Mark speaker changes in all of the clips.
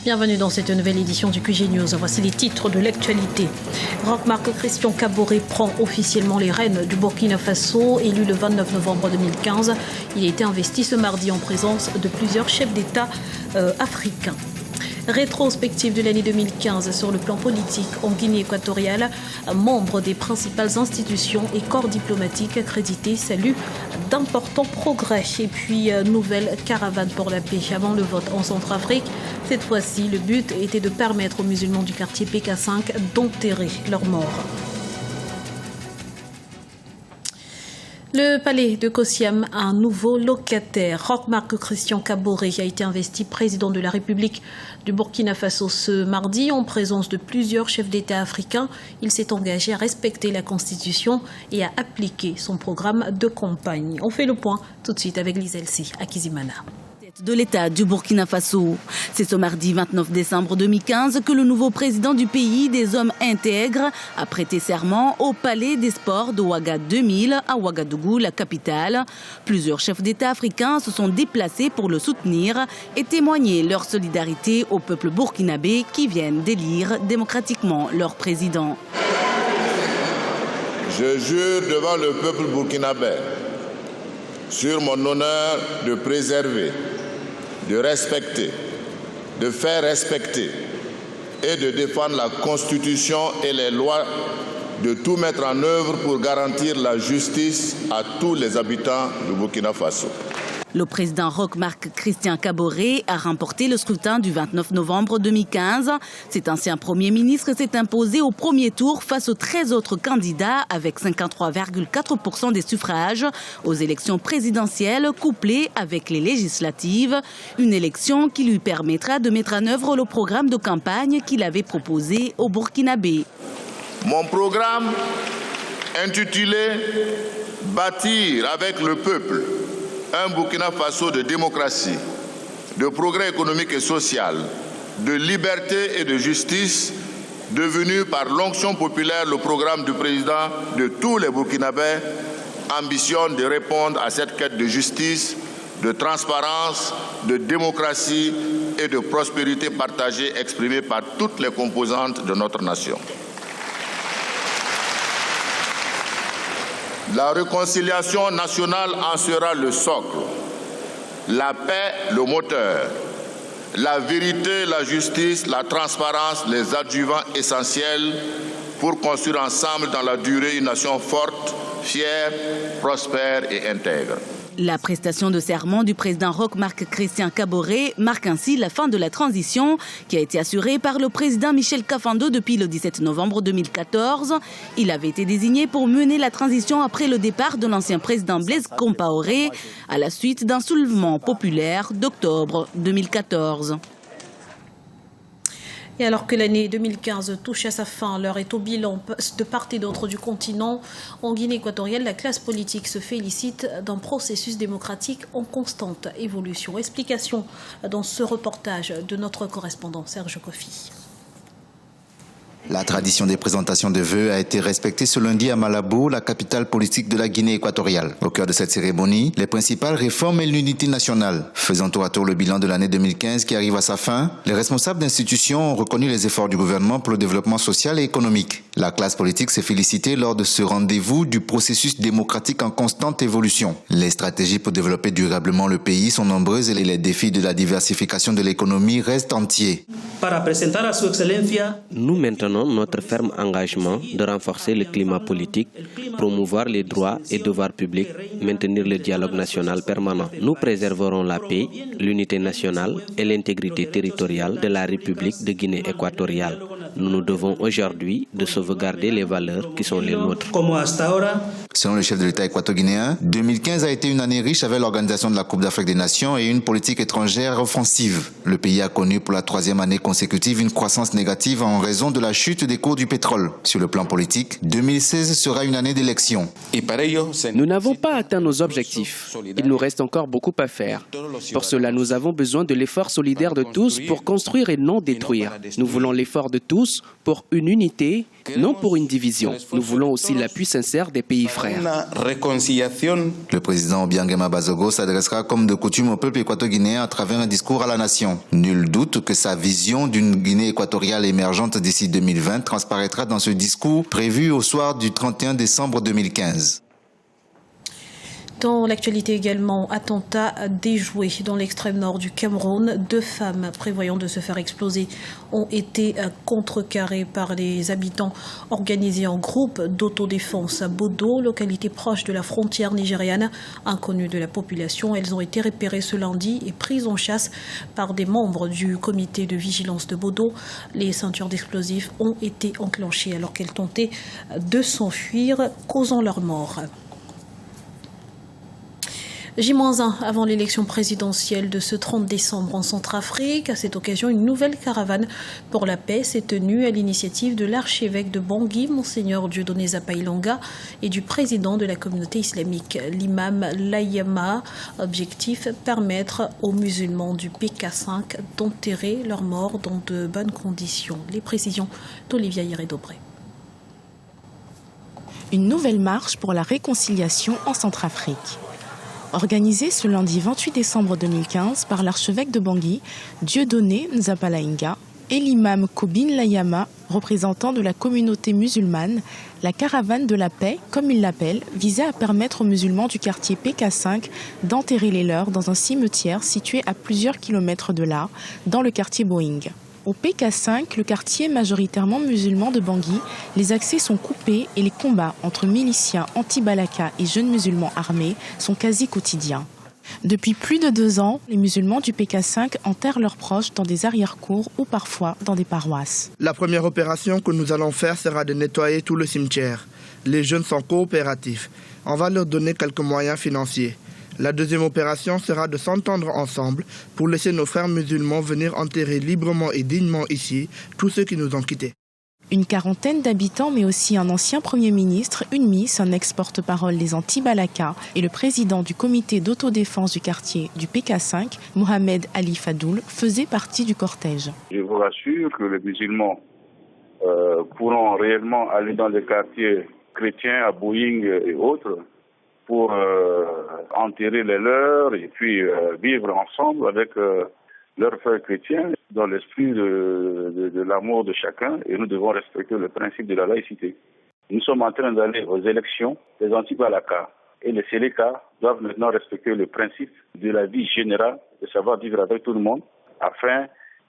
Speaker 1: Bienvenue dans cette nouvelle édition du QG News. Voici les titres de l'actualité. Roch-Marc Christian Kaboré prend officiellement les rênes du Burkina Faso. Élu le 29 novembre 2015, il a été investi ce mardi en présence de plusieurs chefs d'État africains. Rétrospective de l'année 2015 sur le plan politique en Guinée équatoriale. Membres des principales institutions et corps diplomatiques accrédités saluent d'importants progrès. Et puis, nouvelle caravane pour la paix avant le vote en Centrafrique. Cette fois-ci, le but était de permettre aux musulmans du quartier PK5 d'enterrer leurs morts. Le palais de Kossiam a un nouveau locataire. Roch-Marc Christian Kaboré a été investi président de la République du Burkina Faso ce mardi en présence de plusieurs chefs d'État africains. Il s'est engagé à respecter la Constitution et à appliquer son programme de campagne. On fait le point tout de suite avec Lisa Elsie à Kizimana.
Speaker 2: De l'État du Burkina Faso. C'est ce mardi 29 décembre 2015 que le nouveau président du pays des hommes intègres a prêté serment au Palais des Sports de Ouaga 2000 à Ouagadougou, la capitale. Plusieurs chefs d'État africains se sont déplacés pour le soutenir et témoigner leur solidarité au peuple burkinabé qui viennent d'élire démocratiquement leur président.
Speaker 3: Je jure devant le peuple burkinabé sur mon honneur de préserver, de respecter, de faire respecter et de défendre la Constitution et les lois, de tout mettre en œuvre pour garantir la justice à tous les habitants du Burkina Faso.
Speaker 2: Le président Roch-Marc Christian Kaboré a remporté le scrutin du 29 novembre 2015. Cet ancien Premier ministre s'est imposé au premier tour face aux 13 autres candidats avec 53,4% des suffrages aux élections présidentielles couplées avec les législatives. Une élection qui lui permettra de mettre en œuvre le programme de campagne qu'il avait proposé au Burkinabé.
Speaker 3: Mon programme intitulé « Bâtir avec le peuple » un Burkina Faso de démocratie, de progrès économique et social, de liberté et de justice, devenu par l'onction populaire le programme du président de tous les Burkinabés, ambitionne de répondre à cette quête de justice, de transparence, de démocratie et de prospérité partagée exprimée par toutes les composantes de notre nation. La réconciliation nationale en sera le socle, la paix le moteur, la vérité, la justice, la transparence, les adjuvants essentiels pour construire ensemble dans la durée une nation forte, fière, prospère et intègre.
Speaker 2: La prestation de serment du président Roch-Marc Christian Kaboré marque ainsi la fin de la transition qui a été assurée par le président Michel Kafando depuis le 17 novembre 2014. Il avait été désigné pour mener la transition après le départ de l'ancien président Blaise Compaoré à la suite d'un soulèvement populaire d'octobre 2014.
Speaker 1: Et alors que l'année 2015 touche à sa fin, l'heure est au bilan de part et d'autre du continent. En Guinée équatoriale, la classe politique se félicite d'un processus démocratique en constante évolution. Explication dans ce reportage de notre correspondant Serge Kofi.
Speaker 4: La tradition des présentations de vœux a été respectée ce lundi à Malabo, la capitale politique de la Guinée équatoriale. Au cœur de cette cérémonie, les principales réformes et l'unité nationale. Faisant tour à tour le bilan de l'année 2015 qui arrive à sa fin, les responsables d'institutions ont reconnu les efforts du gouvernement pour le développement social et économique. La classe politique s'est félicitée lors de ce rendez-vous du processus démocratique en constante évolution. Les stratégies pour développer durablement le pays sont nombreuses et les défis de la diversification de l'économie restent entiers.
Speaker 5: Nous maintenons notre ferme engagement de renforcer le climat politique, promouvoir les droits et devoirs publics, maintenir le dialogue national permanent. Nous préserverons la paix, l'unité nationale et l'intégrité territoriale de la République de Guinée équatoriale. Nous nous devons aujourd'hui de sauvegarder les valeurs qui sont les nôtres.
Speaker 4: Selon le chef de l'État équato-guinéen, 2015 a été une année riche avec l'organisation de la Coupe d'Afrique des Nations et une politique étrangère offensive. Le pays a connu pour la 3e année consécutive une croissance négative en raison de la chute des cours du pétrole. Sur le plan politique, 2016 sera une année d'élection.
Speaker 6: Nous n'avons pas atteint nos objectifs. Il nous reste encore beaucoup à faire. Pour cela, nous avons besoin de l'effort solidaire de tous pour construire et non détruire. Nous voulons l'effort de tous pour une unité, non pour une division. Nous voulons aussi l'appui sincère des pays frères.
Speaker 4: Le président Obiangema Bazogo s'adressera comme de coutume au peuple équato-guinéen à travers un discours à la nation. Nul doute que sa vision d'une Guinée équatoriale émergente d'ici 2020 transparaîtra dans ce discours prévu au soir du 31 décembre 2015.
Speaker 1: Dans l'actualité également, attentat déjoué dans l'extrême nord du Cameroun. 2 femmes prévoyant de se faire exploser ont été contrecarrées par les habitants organisés en groupe d'autodéfense à Bodo, localité proche de la frontière nigériane. Inconnues de la population, elles ont été repérées ce lundi et prises en chasse par des membres du comité de vigilance de Bodo. Les ceintures d'explosifs ont été enclenchées alors qu'elles tentaient de s'enfuir, causant leur mort. J-1 avant l'élection présidentielle de ce 30 décembre en Centrafrique. À cette occasion, une nouvelle caravane pour la paix s'est tenue à l'initiative de l'archevêque de Bangui, Monseigneur Dieudonné Zapailonga, et du président de la communauté islamique, l'imam Layama. Objectif, permettre aux musulmans du PK5 d'enterrer leurs morts dans de bonnes conditions. Les précisions d'Olivia Hiré-Dobré.
Speaker 7: Une nouvelle marche pour la réconciliation en Centrafrique. Organisée ce lundi 28 décembre 2015 par l'archevêque de Bangui, Dieudonné Nzapalainga, et l'imam Kobin Layama, représentant de la communauté musulmane, la caravane de la paix, comme il l'appelle, visait à permettre aux musulmans du quartier PK5 d'enterrer les leurs dans un cimetière situé à plusieurs kilomètres de là, dans le quartier Boeing. Au PK5, le quartier majoritairement musulman de Bangui, les accès sont coupés et les combats entre miliciens anti-Balaka et jeunes musulmans armés sont quasi quotidiens. Depuis plus de 2 ans, les musulmans du PK5 enterrent leurs proches dans des arrière-cours ou parfois dans des paroisses.
Speaker 8: La première opération que nous allons faire sera de nettoyer tout le cimetière. Les jeunes sont coopératifs. On va leur donner quelques moyens financiers. La deuxième opération sera de s'entendre ensemble pour laisser nos frères musulmans venir enterrer librement et dignement ici tous ceux qui nous ont quittés.
Speaker 7: Une quarantaine d'habitants, mais aussi un ancien Premier ministre, une miss, un ex-porte-parole des anti-Balaka et le président du comité d'autodéfense du quartier du PK5, Mohamed Ali Fadoul, faisaient partie du cortège.
Speaker 9: Je vous rassure que les musulmans pourront réellement aller dans les quartiers chrétiens à Boeing et autres pour enterrer les leurs et puis vivre ensemble avec leurs frères chrétiens dans l'esprit de l'amour de chacun, et nous devons respecter le principe de la laïcité. Nous sommes en train d'aller aux élections. Les anti-Balaka et les Séléka doivent maintenant respecter le principe de la vie générale, de savoir vivre avec tout le monde, afin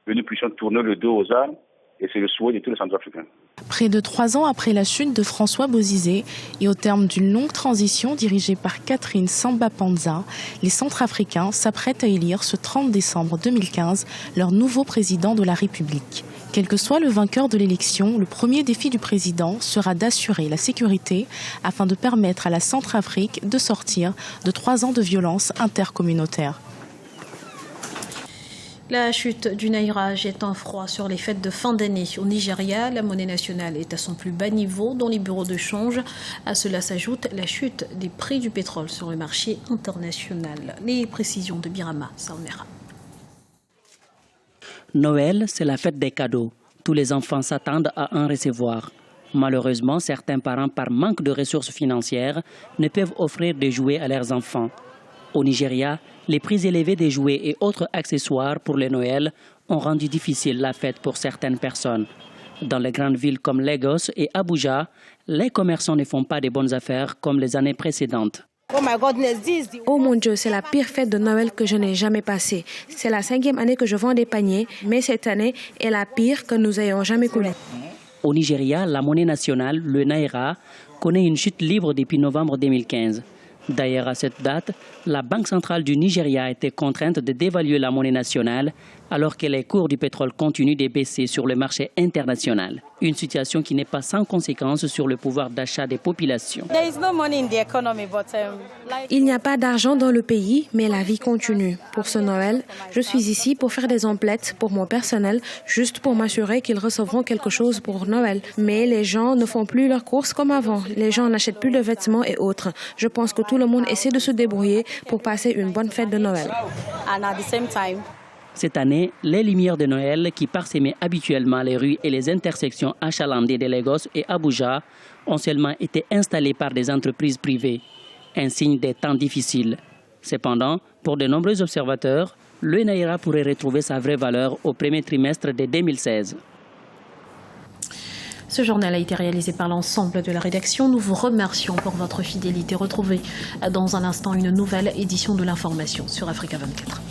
Speaker 9: que nous puissions tourner le dos aux armes, et c'est le souhait de tous les Centrafricains.
Speaker 7: Près de 3 ans après la chute de François Bozizé et au terme d'une longue transition dirigée par Catherine Samba-Panza, les Centrafricains s'apprêtent à élire ce 30 décembre 2015 leur nouveau président de la République. Quel que soit le vainqueur de l'élection, le premier défi du président sera d'assurer la sécurité afin de permettre à la Centrafrique de sortir de 3 ans de violence intercommunautaire.
Speaker 1: La chute du Naira jette un froid sur les fêtes de fin d'année au Nigeria. La monnaie nationale est à son plus bas niveau dans les bureaux de change. À cela s'ajoute la chute des prix du pétrole sur le marché international. Les précisions de Birama Saonera.
Speaker 10: Noël, c'est la fête des cadeaux. Tous les enfants s'attendent à en recevoir. Malheureusement, certains parents, par manque de ressources financières, ne peuvent offrir des jouets à leurs enfants. Au Nigeria, les prix élevés des jouets et autres accessoires pour le Noël ont rendu difficile la fête pour certaines personnes. Dans les grandes villes comme Lagos et Abuja, les commerçants ne font pas de bonnes affaires comme les années précédentes.
Speaker 11: Oh mon Dieu, c'est la pire fête de Noël que je n'ai jamais passée. C'est la 5e année que je vends des paniers, mais cette année est la pire que nous ayons jamais connue.
Speaker 10: Au Nigeria, la monnaie nationale, le Naira, connaît une chute libre depuis novembre 2015. D'ailleurs, à cette date, la Banque centrale du Nigeria a été contrainte de dévaluer la monnaie nationale alors que les cours du pétrole continuent de baisser sur le marché international. Une situation qui n'est pas sans conséquence sur le pouvoir d'achat des populations.
Speaker 11: Il n'y a pas d'argent dans le pays, mais la vie continue. Pour ce Noël, je suis ici pour faire des emplettes pour mon personnel, juste pour m'assurer qu'ils recevront quelque chose pour Noël. Mais les gens ne font plus leurs courses comme avant. Les gens n'achètent plus de vêtements et autres. Je pense que tout le monde essaie de se débrouiller pour passer une bonne fête de Noël.
Speaker 10: Cette année, les lumières de Noël qui parsemaient habituellement les rues et les intersections achalandées de Lagos et Abuja ont seulement été installées par des entreprises privées, un signe des temps difficiles. Cependant, pour de nombreux observateurs, le Naira pourrait retrouver sa vraie valeur au premier trimestre de 2016.
Speaker 1: Ce journal a été réalisé par l'ensemble de la rédaction. Nous vous remercions pour votre fidélité. Retrouvez dans un instant une nouvelle édition de l'information sur Africa 24.